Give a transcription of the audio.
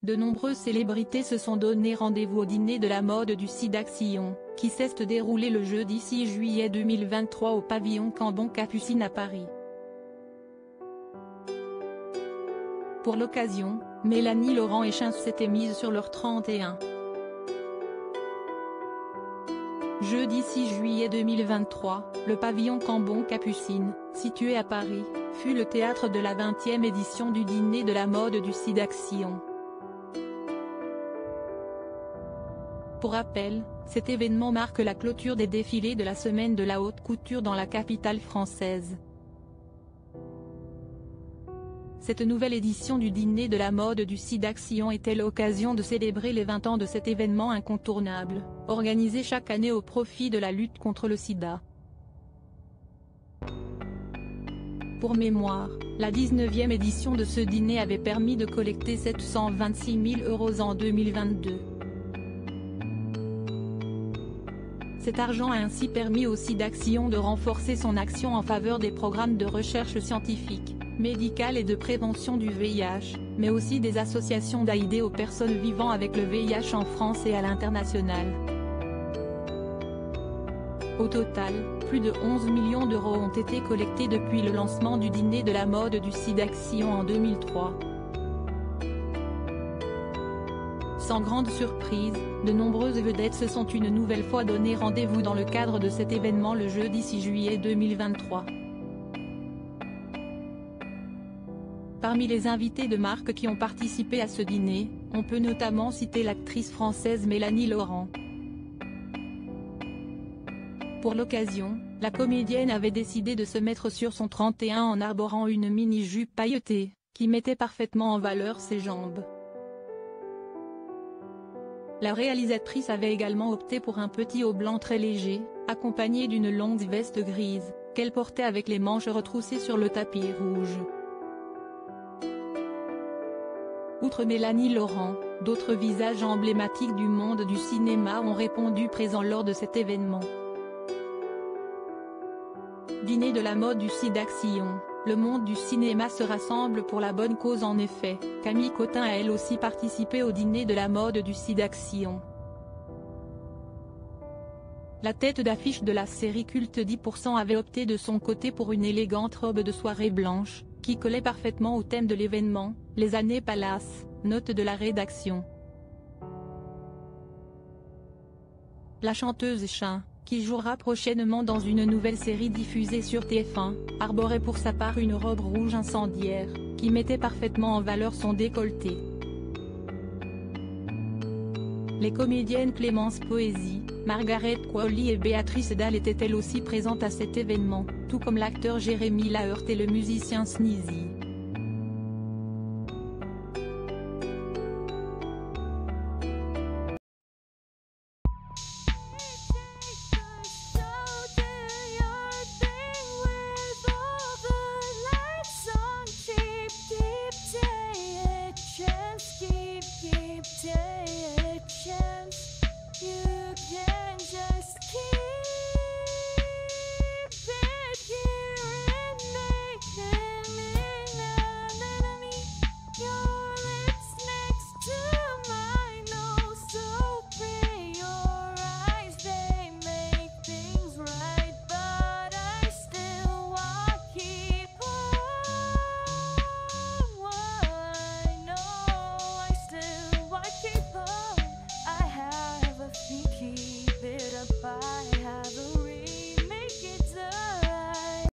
de nombreuses célébrités se sont donné rendez-vous au dîner de la mode du SIDAction, qui s'est déroulé le jeudi 6 juillet 2023 au pavillon Cambon-Capucines à Paris. Pour l'occasion, Mélanie Laurent et Chains s'étaient mises sur leur 31. Jeudi 6 juillet 2023, le pavillon Cambon-Capucines, situé à Paris, fut le théâtre de la 20e édition du dîner de la mode du SIDAction. Pour rappel, cet événement marque la clôture des défilés de la semaine de la haute couture dans la capitale française. Cette nouvelle édition du dîner de la mode du SIDAction était l'occasion de célébrer les 20 ans de cet événement incontournable, organisé chaque année au profit de la lutte contre le sida. Pour mémoire, la 19e édition de ce dîner avait permis de collecter 726 000 € en 2022. Cet argent a ainsi permis au SIDAction de renforcer son action en faveur des programmes de recherche scientifique, médicale et de prévention du VIH, mais aussi des associations d'aide aux personnes vivant avec le VIH en France et à l'international. Au total, plus de 11 millions d'euros ont été collectés depuis le lancement du dîner de la mode du SIDAction en 2003. Sans grande surprise, de nombreuses vedettes se sont une nouvelle fois donné rendez-vous dans le cadre de cet événement le jeudi 6 juillet 2023. Parmi les invités de marque qui ont participé à ce dîner, on peut notamment citer l'actrice française Mélanie Laurent. Pour l'occasion, la comédienne avait décidé de se mettre sur son 31 en arborant une mini-jupe pailletée, qui mettait parfaitement en valeur ses jambes. La réalisatrice avait également opté pour un petit haut blanc très léger, accompagné d'une longue veste grise, qu'elle portait avec les manches retroussées sur le tapis rouge. Outre Mélanie Laurent, d'autres visages emblématiques du monde du cinéma ont répondu présents lors de cet événement. Dîner de la mode du SIDAction, le monde du cinéma se rassemble pour la bonne cause en effet. Camille Cotin a elle aussi participé au dîner de la mode du SIDAction. La tête d'affiche de la série culte 10% avait opté de son côté pour une élégante robe de soirée blanche, qui collait parfaitement au thème de l'événement, les années Palace, note de la rédaction. La chanteuse Chains, qui jouera prochainement dans une nouvelle série diffusée sur TF1, arborait pour sa part une robe rouge incendiaire, qui mettait parfaitement en valeur son décolleté. Les comédiennes Clémence Poésy, Margaret Qualley et Béatrice Dalle étaient elles aussi présentes à cet événement, tout comme l'acteur Jérémy Laheurte et le musicien Sneezy.